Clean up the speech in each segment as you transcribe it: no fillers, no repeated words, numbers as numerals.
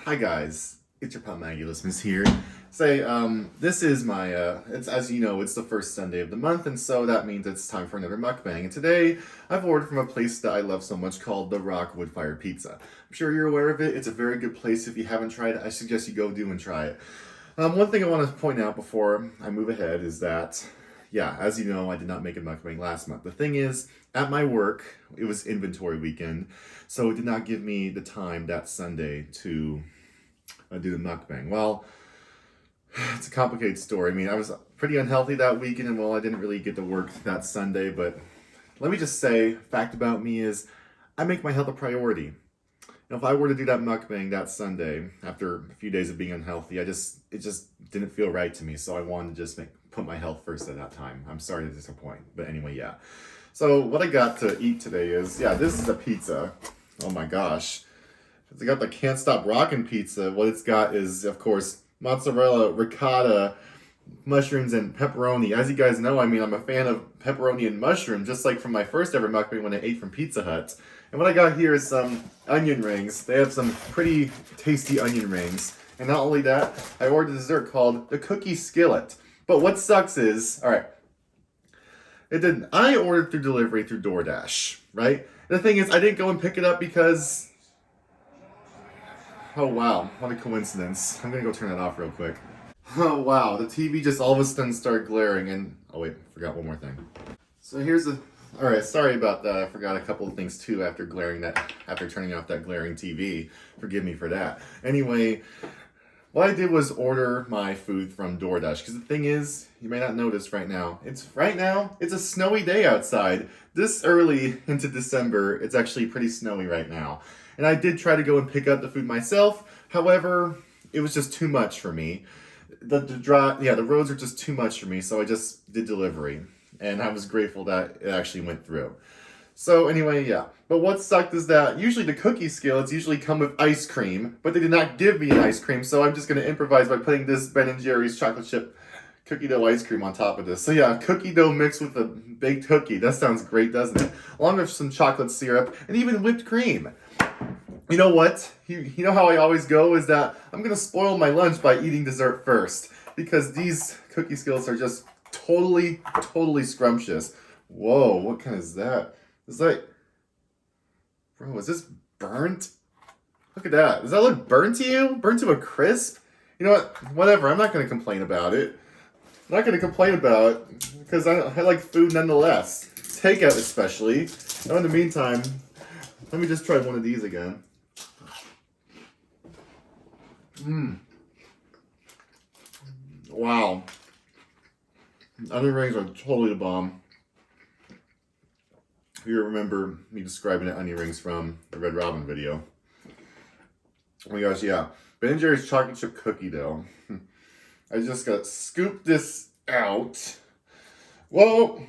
Hi guys, it's your pal Magulismus here. This is my, it's as you know, it's the first Sunday of the month, and so that means it's time for another mukbang. And today, I've ordered from a place that I love so much called The Rock Wood Fire Pizza. I'm sure you're aware of it. It's a very good place. If you haven't tried it, I suggest you go do and try it. One thing I want to point out before I move ahead is that, yeah, as you know, I did not make a mukbang last month. The thing is, at my work, it was inventory weekend, so it did not give me the time that Sunday to do the mukbang. Well, it's a complicated story. I mean, I was pretty unhealthy that weekend, and well, I didn't really get to work that Sunday, but let me just say, fact about me is, I make my health a priority. Now, if I were to do that mukbang that Sunday, after a few days of being unhealthy, it just didn't feel right to me, so I wanted to just put my health first at that time. I'm sorry to disappoint, but anyway, yeah. So what I got to eat today is, yeah, this is a pizza. Oh my gosh. It's got the Can't Stop Rockin' pizza. What it's got is, of course, mozzarella, ricotta, mushrooms, and pepperoni. As you guys know, I mean, I'm a fan of pepperoni and mushroom, just like from my first ever mukbang when I ate from Pizza Hut. And what I got here is some onion rings. They have some pretty tasty onion rings. And not only that, I ordered a dessert called the Cookie Skillet. But what sucks is, all right, I ordered through delivery through DoorDash, right? The thing is, I didn't go and pick it up because, oh wow, what a coincidence. I'm gonna go turn that off real quick. Oh wow, the TV just all of a sudden started glaring and, oh wait, forgot one more thing. So here's the, alright, sorry about that. I forgot a couple of things too after turning off that glaring TV. Forgive me for that. Anyway, what I did was order my food from DoorDash, because the thing is, you may not notice right now, it's a snowy day outside. This early into December, it's actually pretty snowy right now. And I did try to go and pick up the food myself. However, it was just too much for me. The roads are just too much for me, so I just did delivery. And I was grateful that it actually went through. So anyway, yeah. But what sucked is that usually the cookie skillets usually come with ice cream, but they did not give me ice cream, so I'm just going to improvise by putting this Ben & Jerry's chocolate chip cookie dough ice cream on top of this. So yeah, cookie dough mixed with a baked cookie. That sounds great, doesn't it? Along with some chocolate syrup and even whipped cream. You know what? You know how I always go is that I'm going to spoil my lunch by eating dessert first. Because these cookie skillets are just totally scrumptious. Whoa, what kind is that? It's like, bro, is this burnt? Look at that. Does that look burnt to you? Burnt to a crisp? You know what? Whatever. I'm not going to complain about it. I'm not going to complain about it because I like food nonetheless. Takeout especially. Now in the meantime, let me just try one of these again. Wow. Onion rings are totally the bomb. You remember me describing the onion rings from the Red Robin video. Oh my gosh, yeah. Ben & Jerry's chocolate chip cookie dough. I just got to scoop this out. Well,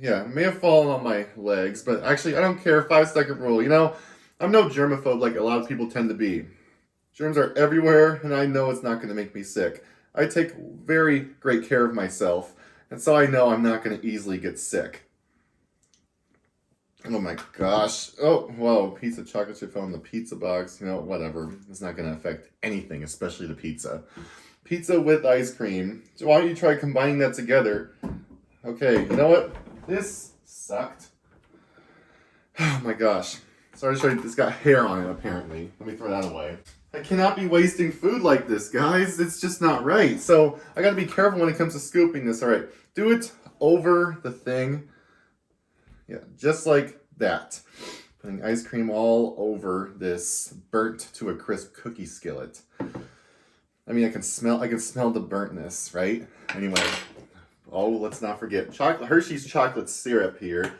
yeah, it may have fallen on my legs, but actually I don't care. 5-second rule. You know, I'm no germaphobe like a lot of people tend to be. Germs are everywhere, and I know it's not going to make me sick. I take very great care of myself, and so I know I'm not going to easily get sick. Oh my gosh. Oh, whoa, pizza chocolate chip fell in the pizza box. You know, whatever. It's not going to affect anything, especially the pizza. Pizza with ice cream. So why don't you try combining that together? Okay, you know what? This sucked. Oh my gosh. Sorry to show you, it's got hair on it apparently. Let me throw that away. I cannot be wasting food like this, guys. It's just not right. So I gotta be careful when it comes to scooping this. All right, do it over the thing. Yeah, just like that. Putting ice cream all over this burnt to a crisp cookie skillet. I mean, I can smell the burntness, right? Anyway, oh, let's not forget Hershey's chocolate syrup here.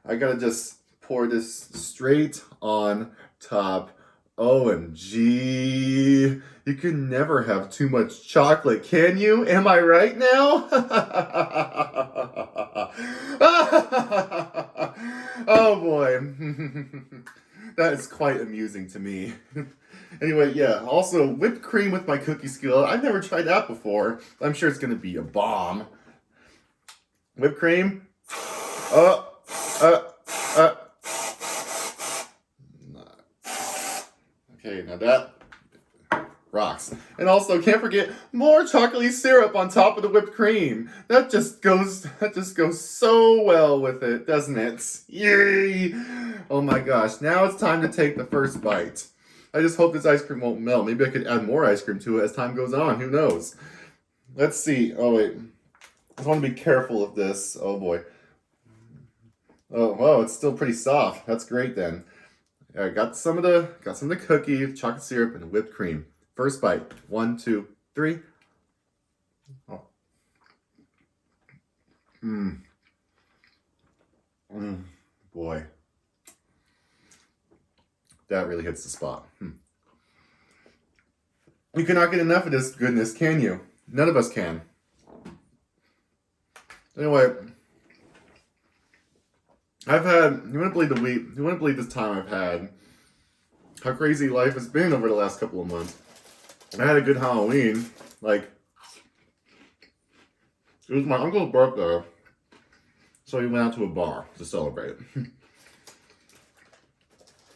I gotta just pour this straight on top. OMG. You can never have too much chocolate, can you? Am I right now? Oh boy. That is quite amusing to me. Anyway, yeah, also whipped cream with my cookie skillet. I've never tried that before. I'm sure it's going to be a bomb. Whipped cream. Uh, uh, uh. Okay, now that rocks. And also, can't forget more chocolatey syrup on top of the whipped cream. That just goes so well with it, doesn't it? Yay! Oh my gosh, now it's time to take the first bite. I just hope this ice cream won't melt. Maybe I could add more ice cream to it as time goes on. Who knows? Let's see. Oh wait. I just want to be careful of this. Oh boy. Oh, whoa, it's still pretty soft. That's great then. I got some of the cookie, chocolate syrup, and whipped cream. First bite. 1, 2, 3. Oh. Boy. That really hits the spot. You cannot get enough of this goodness, can you? None of us can. Anyway, I've had, you wouldn't believe this time I've had, how crazy life has been over the last couple of months. I had a good Halloween. Like, it was my uncle's birthday, so we went out to a bar to celebrate.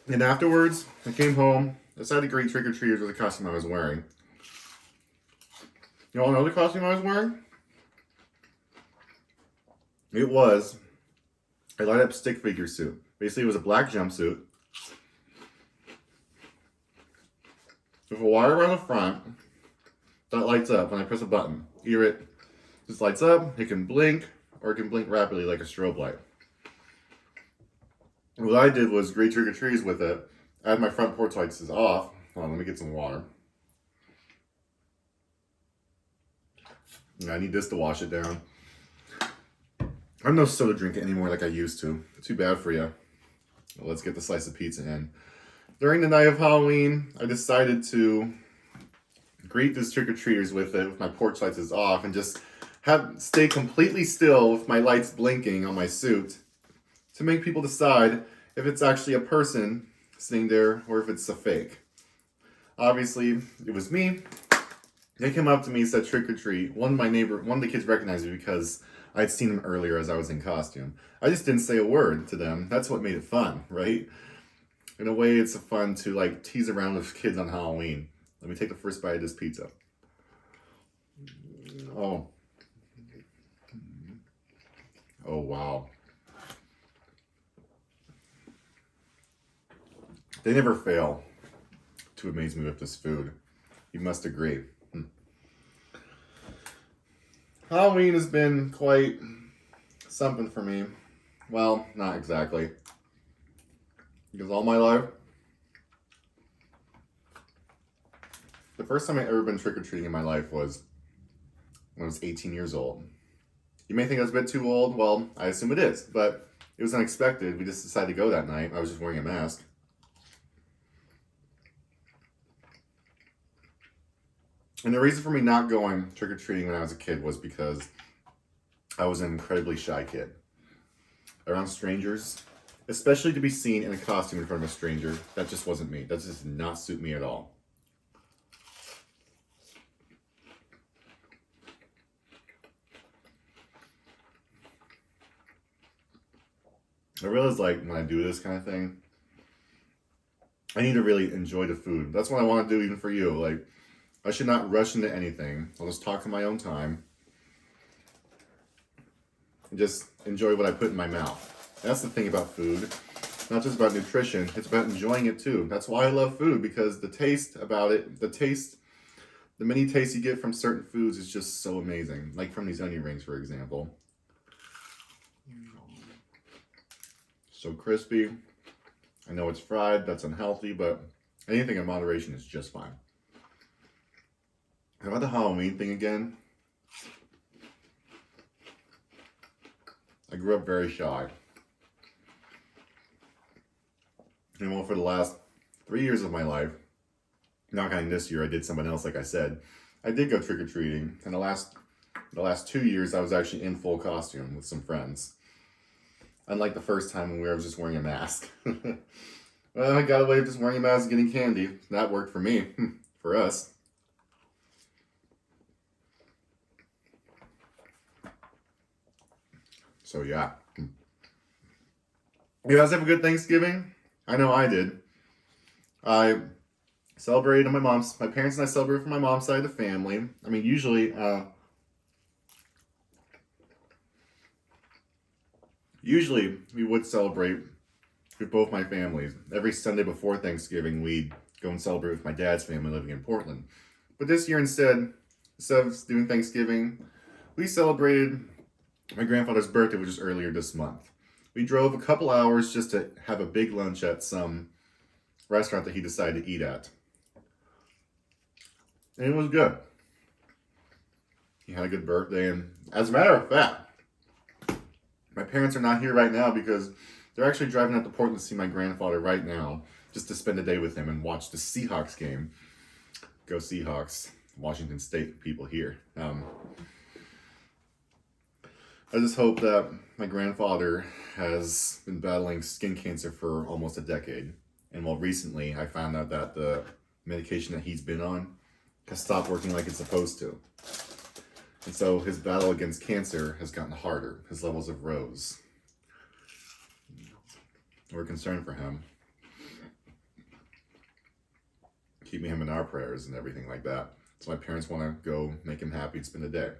And afterwards, I came home, decided to greet trick-or-treaters with the costume I was wearing. You all know the costume I was wearing? It was a light-up stick figure suit. Basically, it was a black jumpsuit with a wire around the front that lights up when I press a button. Either it just lights up, it can blink, or it can blink rapidly like a strobe light. And what I did was greet trick-or-treaters with it. I had my front porch lights off. Hold on, let me get some water. I need this to wash it down. I'm no soda drinker anymore like I used to. Too bad for you. Well, let's get the slice of pizza in. During the night of Halloween, I decided to greet these trick-or-treaters with it, with my porch lights off, and just stay completely still with my lights blinking on my suit to make people decide if it's actually a person sitting there or if it's a fake. Obviously, it was me. They came up to me and said trick or treat. One of the kids recognized me because I'd seen him earlier as I was in costume. I just didn't say a word to them. That's what made it fun, right? In a way, it's fun to like tease around with kids on Halloween. Let me take the first bite of this pizza. Oh. Oh, wow. They never fail to amaze me with this food. You must agree. Halloween has been quite something for me. Well, not exactly. Because all my life, the first time I ever been trick-or-treating in my life was when I was 18 years old. You may think I was a bit too old. Well, I assume it is. But it was unexpected. We just decided to go that night. I was just wearing a mask. And the reason for me not going trick-or-treating when I was a kid was because I was an incredibly shy kid. Around strangers, especially to be seen in a costume in front of a stranger, that just wasn't me. That just did not suit me at all. I realized, like, when I do this kind of thing, I need to really enjoy the food. That's what I want to do even for you. Like, I should not rush into anything. I'll just talk in my own time. And just enjoy what I put in my mouth. That's the thing about food. Not just about nutrition. It's about enjoying it too. That's why I love food. Because the taste about it, the many tastes you get from certain foods is just so amazing. Like from these onion rings, for example. So crispy. I know it's fried. That's unhealthy. But anything in moderation is just fine. How about the Halloween thing again? I grew up very shy. And well, for the last 3 years of my life, not counting this year, I did something else, like I said. I did go trick-or-treating. And the last 2 years, I was actually in full costume with some friends. Unlike the first time when I was just wearing a mask. Well, I got away with just wearing a mask and getting candy. That worked for me. For us. So yeah. You guys have a good Thanksgiving? I know I did. I Celebrated on my parents and I celebrated for my mom's side of the family. I mean, usually we would celebrate with both my families. Every Sunday before Thanksgiving, we'd go and celebrate with my dad's family living in Portland. But this year, instead of doing Thanksgiving, we celebrated my grandfather's birthday, which is earlier this month. We drove a couple hours just to have a big lunch at some restaurant that he decided to eat at. And it was good. He had a good birthday, and as a matter of fact, my parents are not here right now because they're actually driving out to Portland to see my grandfather right now, just to spend a day with him and watch the Seahawks game. Go Seahawks, Washington State people here. I just hope that my grandfather has been battling skin cancer for almost a decade. And well, recently I found out that the medication that he's been on has stopped working like it's supposed to. And so his battle against cancer has gotten harder. His levels have rose. We're concerned for him. Keeping him in our prayers and everything like that. So my parents want to go make him happy and spend the day.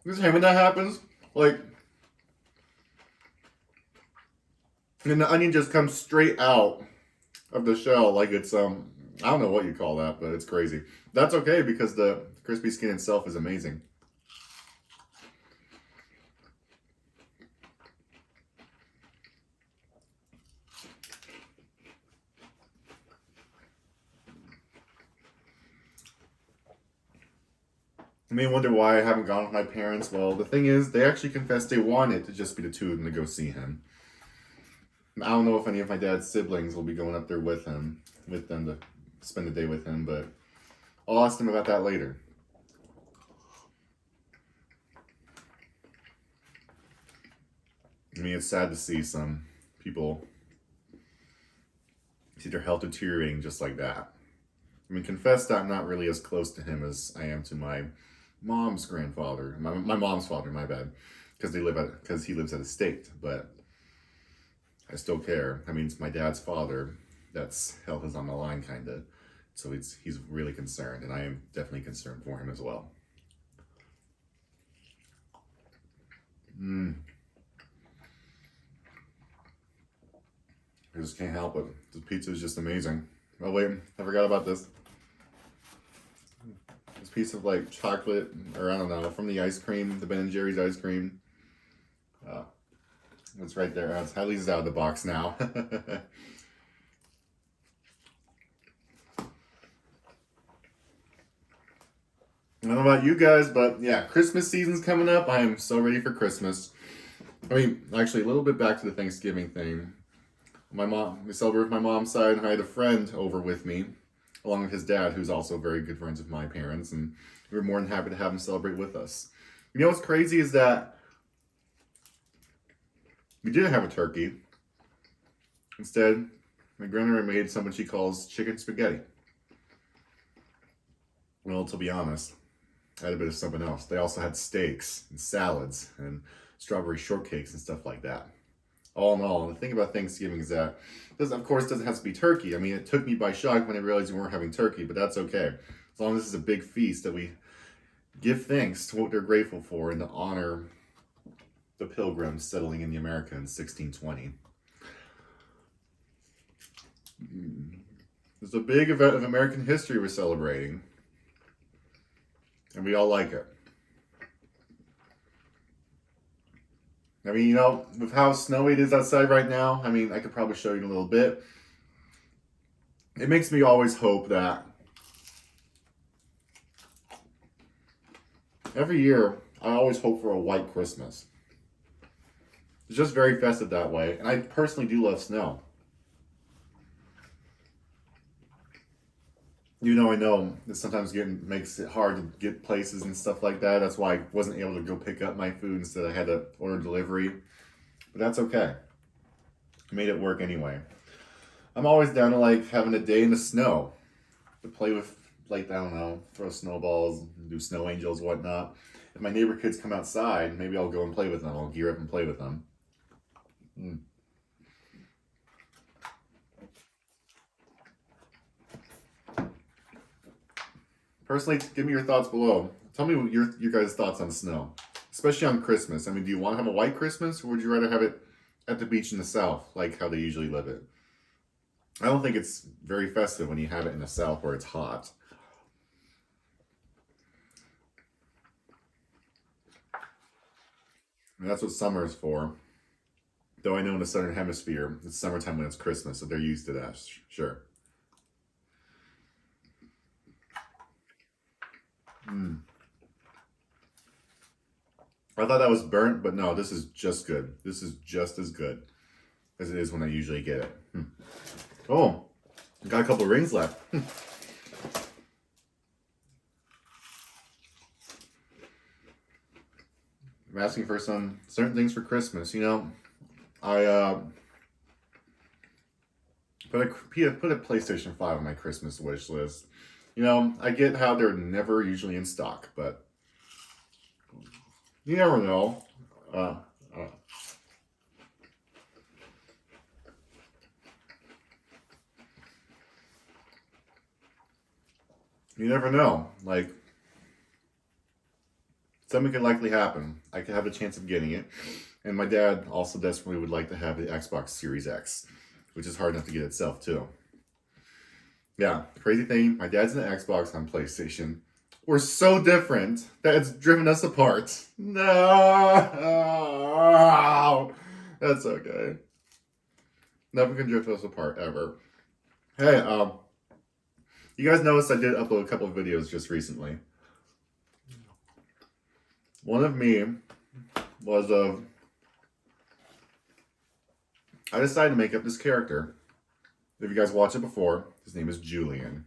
Just him when that happens, like, and the onion just comes straight out of the shell like it's I don't know what you call that, but it's crazy. That's okay because the crispy skin itself is amazing. You may wonder why I haven't gone with my parents. Well, the thing is, they actually confessed they wanted to just be the two of them to go see him. I don't know if any of my dad's siblings will be going up there with them to spend the day with him, but I'll ask them about that later. I mean, it's sad to see some people see their health deteriorating just like that. I mean, confess that I'm not really as close to him as I am to my mom's grandfather, my mom's father, my bad, because he lives at a state, but I still care. I mean, it's my dad's father. That's health is on the line, kind of. So he's really concerned, and I am definitely concerned for him as well. I just can't help it. The pizza is just amazing. Oh wait, I forgot about this. This piece of like chocolate, or I don't know, from the ice cream, the Ben & Jerry's ice cream. It's right there. At least it's out of the box now. I don't know about you guys, but yeah, Christmas season's coming up. I am so ready for Christmas. I mean, actually, a little bit back to the Thanksgiving thing. We celebrated with my mom's side, and I had a friend over with me, along with his dad, who's also very good friends with my parents, and we were more than happy to have him celebrate with us. You know what's crazy is that we didn't have a turkey. Instead, my grandmother made something she calls chicken spaghetti. Well, to be honest, I had a bit of something else. They also had steaks and salads and strawberry shortcakes and stuff like that. All in all, the thing about Thanksgiving is that this, of course, doesn't have to be turkey. I mean, it took me by shock when I realized we weren't having turkey, but that's okay. As long as this is a big feast that we give thanks to what they're grateful for and to honor the Pilgrims settling in the America in 1620. It's a big event of American history we're celebrating, and we all like it. I mean, you know, with how snowy it is outside right now, I mean, I could probably show you in a little bit. It makes me always hope that every year, I always hope for a white Christmas. It's just very festive that way, and I personally do love snow. I know that sometimes makes it hard to get places and stuff like that. That's why I wasn't able to go pick up my food. Instead, I had to order delivery. But that's okay. I made it work anyway. I'm always down to like having a day in the snow to play with, like, I don't know, throw snowballs, do snow angels, whatnot. If my neighbor kids come outside, maybe I'll go and play with them. I'll gear up and play with them. Mm. Personally, give me your thoughts below. Tell me what your guys' thoughts on snow, especially on Christmas. I mean, do you want to have a white Christmas, or would you rather have it at the beach in the South, like how they usually live it? I don't think it's very festive when you have it in the South where it's hot. And that's what summer is for. Though I know in the Southern Hemisphere, it's summertime when it's Christmas, so they're used to that. Sure. Mm. I thought that was burnt, but no, this is just good. This is just as good as it is when I usually get it. Oh, got a couple rings left. I'm asking for some certain things for Christmas. You know, I put a PlayStation 5 on my Christmas wish list. You know, I get how they're never usually in stock, but you never know. Uh, uh, you never know. Like, something could likely happen. I could have a chance of getting it. And my dad also desperately would like to have the Xbox Series X, which is hard enough to get itself, too. Yeah, crazy thing, my dad's an Xbox on PlayStation. We're so different that it's driven us apart. No! That's okay. Nothing can drift us apart, ever. Hey, you guys noticed I did upload a couple of videos just recently. One of me was I decided to make up this character. If you guys watched it before, his name is Julian.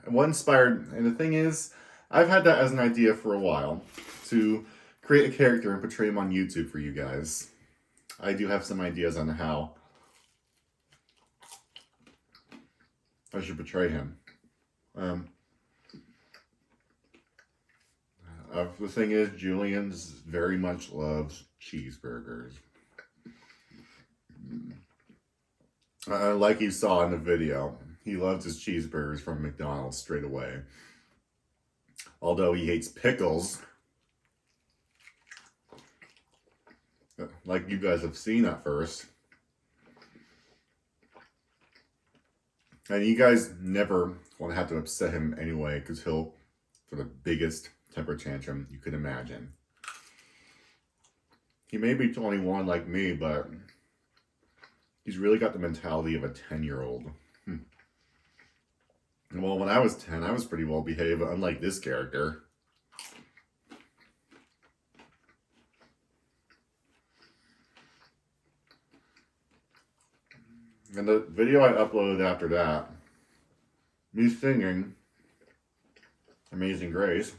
And what inspired, and the thing is, I've had that as an idea for a while to create a character and portray him on YouTube for you guys. I do have some ideas on how I should portray him. The thing is, Julian very much loves cheeseburgers. Like you saw in the video, he loves his cheeseburgers from McDonald's straight away. Although he hates pickles, like you guys have seen at first. And you guys never want to have to upset him anyway, because he'll for the biggest temper tantrum you could imagine. He may be 21 like me, but he's really got the mentality of a 10-year-old. Well, when I was 10, I was pretty well behaved, unlike this character. And the video I uploaded after that, me singing Amazing Grace,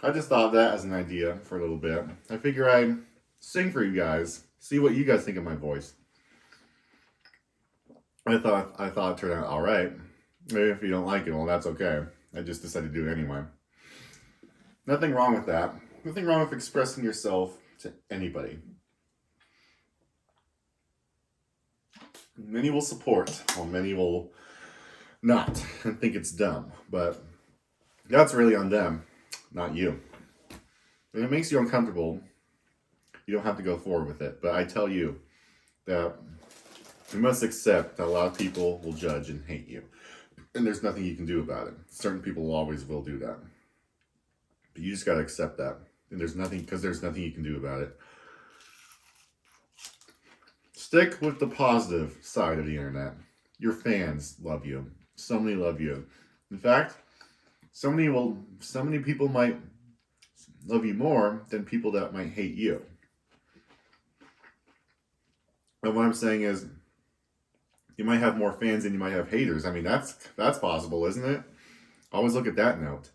I just thought of that as an idea for a little bit. I figure I'd sing for you guys, see what you guys think of my voice. I thought it turned out all right. If you don't like it, well, that's okay. I just decided to do it anyway. Nothing wrong with that. Nothing wrong with expressing yourself to anybody. Many will support, while many will not and think it's dumb. But that's really on them, not you. If it makes you uncomfortable, you don't have to go forward with it. But I tell you that you must accept that a lot of people will judge and hate you. And there's nothing you can do about it. Certain people always will do that. But you just got to accept that. And there's nothing you can do about it. Stick with the positive side of the internet. Your fans love you. So many love you. In fact, so many people might love you more than people that might hate you. And what I'm saying is, you might have more fans than you might have haters. I mean, that's possible, isn't it? Always look at that note.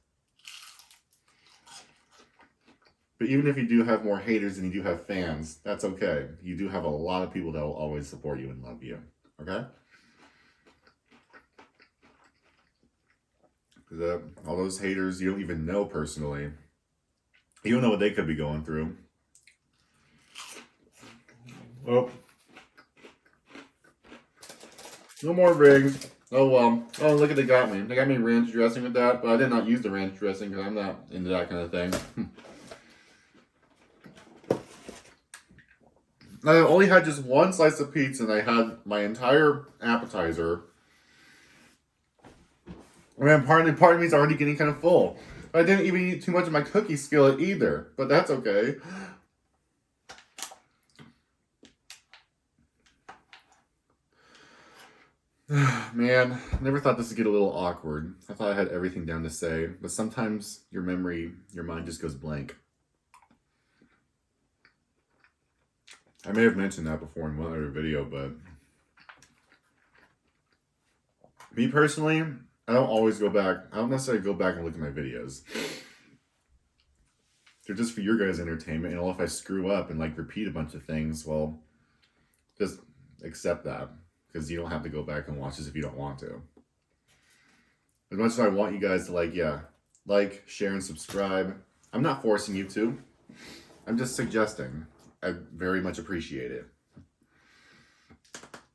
But even if you do have more haters than you do have fans, that's okay. You do have a lot of people that will always support you and love you. Okay? Because all those haters you don't even know personally. You don't know what they could be going through. Oh, no more rings. Oh well. Oh, look at they got me. They got me ranch dressing with that, but I did not use the ranch dressing because I'm not into that kind of thing. I only had just one slice of pizza, and I had my entire appetizer. Man, part of me is already getting kind of full. I didn't even eat too much of my cookie skillet either, but that's okay. Man, I never thought this would get a little awkward. I thought I had everything down to say, but sometimes your mind just goes blank. I may have mentioned that before in one other video, but me personally, I don't always go back. I don't necessarily go back and look at my videos. They're just for your guys' entertainment, and if I screw up and like repeat a bunch of things, well, just accept that, because you don't have to go back and watch this if you don't want to. As much as I want you guys to like, share, and subscribe, I'm not forcing you to. I'm just suggesting. I very much appreciate it.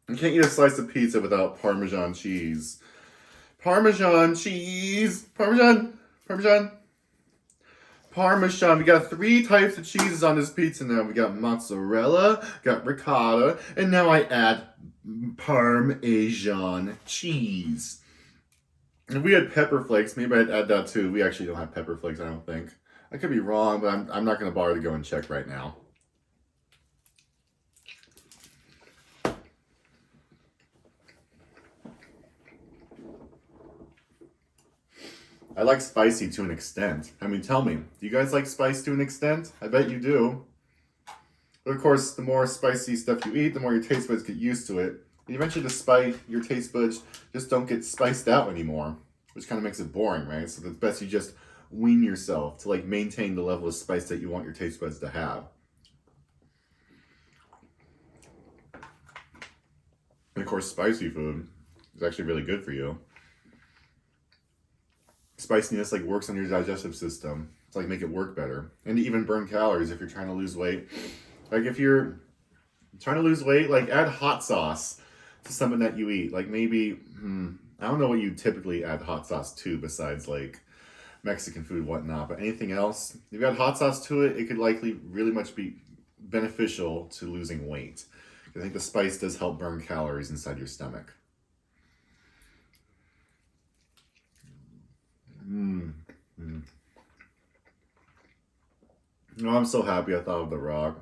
You can't eat a slice of pizza without Parmesan cheese. Parmesan cheese! Parmesan! Parmesan! Parmesan. We got 3 types of cheeses on this pizza now. We got mozzarella, got ricotta, and now I add Parmesan cheese. If we had pepper flakes, maybe I'd add that too. We actually don't have pepper flakes, I don't think. I could be wrong, but I'm not going to bother to go and check right now. I like spicy to an extent. I mean, tell me, do you guys like spice to an extent? I bet you do. But of course, the more spicy stuff you eat, the more your taste buds get used to it. And eventually your taste buds just don't get spiced out anymore, which kind of makes it boring, right? So it's best you just wean yourself to like maintain the level of spice that you want your taste buds to have. And of course, spicy food is actually really good for you. Spiciness like works on your digestive system. It's like make it work better. And to even burn calories if you're trying to lose weight. Like if you're trying to lose weight, like add hot sauce to something that you eat. Like maybe, I don't know what you typically add hot sauce to besides like Mexican food, whatnot. But anything else, if you add hot sauce to it, it could likely really much be beneficial to losing weight. I think the spice does help burn calories inside your stomach. Oh, I'm so happy I thought of The Rock.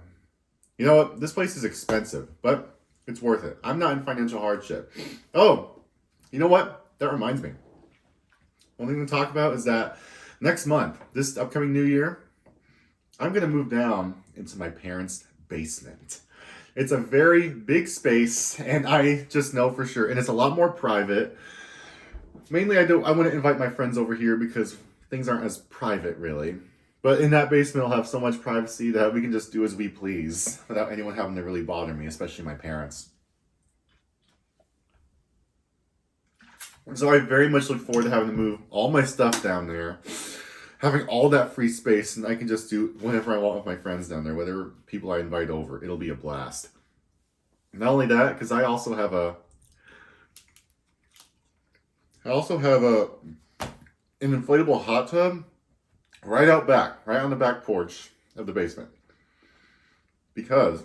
You know what? This place is expensive, but it's worth it. I'm not in financial hardship. Oh, you know what? That reminds me. One thing to talk about is that next month, this upcoming new year, I'm going to move down into my parents' basement. It's a very big space, and I just know for sure. And it's a lot more private. Mainly, I want to invite my friends over here because things aren't as private, really. But in that basement, I'll have so much privacy that we can just do as we please without anyone having to really bother me, especially my parents. So I very much look forward to having to move all my stuff down there, having all that free space, and I can just do whatever I want with my friends down there, whatever people I invite over. It'll be a blast. Not only that, because I also have an inflatable hot tub right out back, right on the back porch of the basement. Because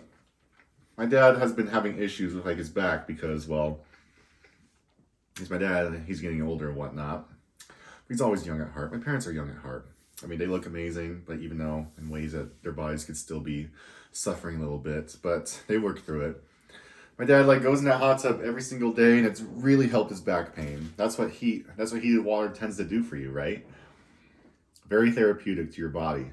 my dad has been having issues with like his back because, well, he's my dad and he's getting older and whatnot. He's always young at heart. My parents are young at heart. I mean, they look amazing, but even though in ways that their bodies could still be suffering a little bit, but they work through it. My dad like goes in that hot tub every single day, and it's really helped his back pain. That's what heated water tends to do for you, right? Very therapeutic to your body.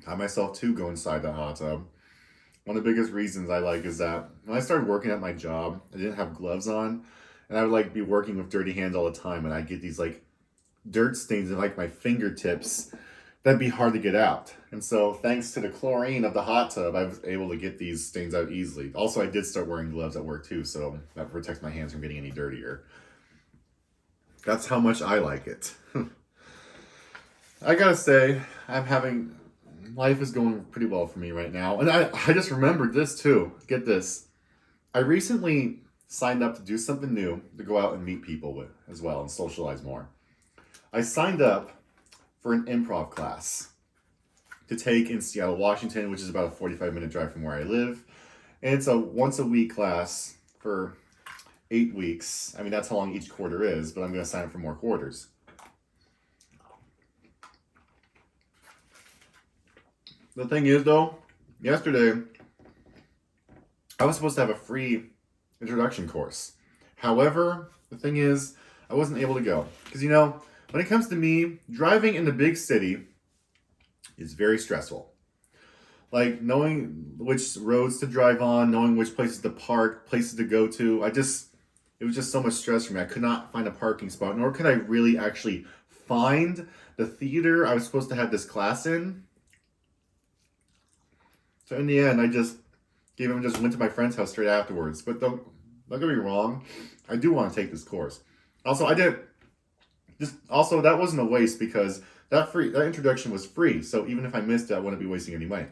I myself too go inside the hot tub. One of the biggest reasons I like is that when I started working at my job, I didn't have gloves on, and I would like be working with dirty hands all the time, and I'd get these like dirt stains in like my fingertips. That'd be hard to get out. And so thanks to the chlorine of the hot tub, I was able to get these stains out easily. Also, I did start wearing gloves at work too, so that protects my hands from getting any dirtier. That's how much I like it. I gotta say, life is going pretty well for me right now. And I just remembered this too. Get this. I recently signed up to do something new to go out and meet people with as well and socialize more. I signed up for an improv class to take in Seattle, Washington, which is about a 45-minute drive from where I live. And it's a once a week class for 8 weeks. I mean, that's how long each quarter is, but I'm going to sign up for more quarters. The thing is, though, yesterday, I was supposed to have a free introduction course. However, the thing is, I wasn't able to go. Because, you know, when it comes to me, driving in the big city is very stressful. Like, knowing which roads to drive on, knowing which places to park, places to go to, it was just so much stress for me. I could not find a parking spot, nor could I really actually find the theater I was supposed to have this class in. So in the end, I just went to my friend's house straight afterwards. But don't get me wrong, I do want to take this course. Also, that wasn't a waste because that introduction was free. So even if I missed it, I wouldn't be wasting any money.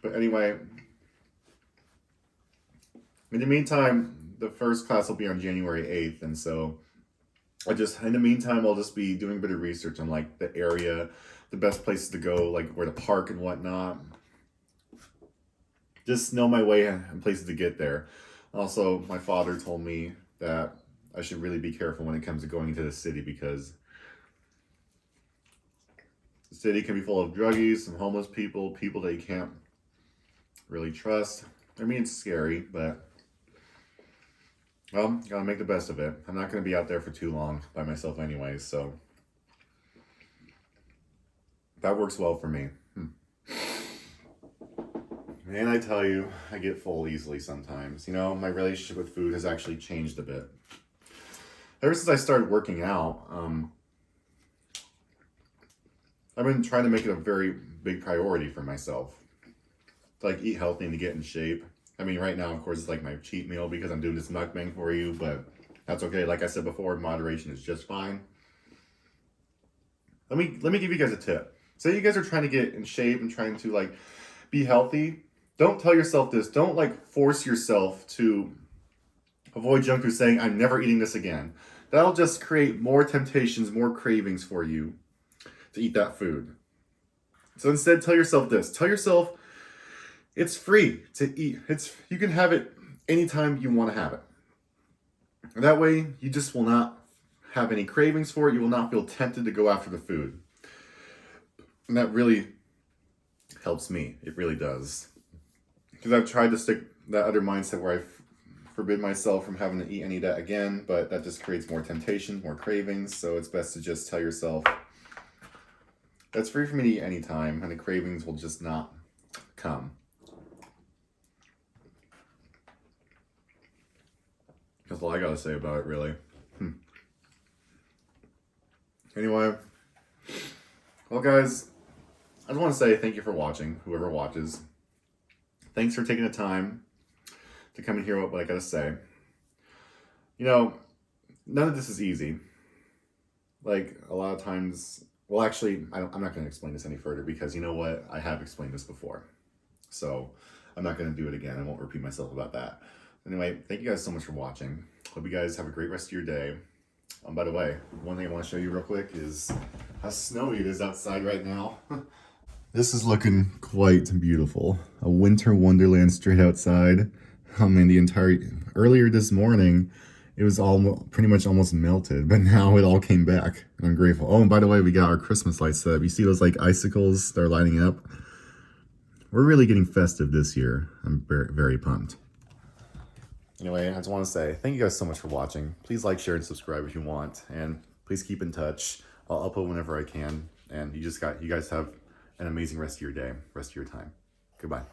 But anyway, in the meantime, the first class will be on January 8th. And so in the meantime, I'll just be doing a bit of research on like the area, the best places to go, like where to park and whatnot. Just know my way and places to get there. Also, my father told me that I should really be careful when it comes to going into the city because the city can be full of druggies, some homeless people that you can't really trust. I mean, it's scary, but well, gotta make the best of it. I'm not gonna be out there for too long by myself anyways, so that works well for me. And I tell you, I get full easily sometimes. You know, my relationship with food has actually changed a bit. Ever since I started working out, I've been trying to make it a very big priority for myself. To like eat healthy and to get in shape. I mean, right now, of course, it's like my cheat meal because I'm doing this mukbang for you, but that's okay. Like I said before, moderation is just fine. Let me give you guys a tip. Say you guys are trying to get in shape and trying to like be healthy. Don't tell yourself this. Don't like force yourself to avoid junk food saying, I'm never eating this again. That'll just create more temptations, more cravings for you to eat that food. So instead, tell yourself this. Tell yourself it's free to eat. You can have it anytime you want to have it. And that way, you just will not have any cravings for it. You will not feel tempted to go after the food. And that really helps me. It really does. Because I've tried to stick that other mindset where I forbid myself from having to eat any of that again, but that just creates more temptation, more cravings. So it's best to just tell yourself that's free for me to eat anytime, and the cravings will just not come. That's all I gotta say about it, really. Anyway, well, guys, I just want to say thank you for watching, whoever watches. Thanks for taking the time to come and hear what I gotta say. You know, none of this is easy. Like, a lot of times, well, actually, I'm not going to explain this any further because you know what? I have explained this before. So, I'm not going to do it again. I won't repeat myself about that. Anyway, thank you guys so much for watching. Hope you guys have a great rest of your day. By the way, one thing I want to show you real quick is how snowy it is outside right now. This is looking quite beautiful. A winter wonderland straight outside. I mean, earlier this morning, it was pretty much almost melted, but now it all came back, and I'm grateful. Oh, and by the way, we got our Christmas lights set up. You see those like icicles that are lighting up? We're really getting festive this year. I'm very, very pumped. Anyway, I just want to say thank you guys so much for watching. Please like, share, and subscribe if you want, and please keep in touch. I'll upload whenever I can, and you guys have an amazing rest of your day, rest of your time. Goodbye.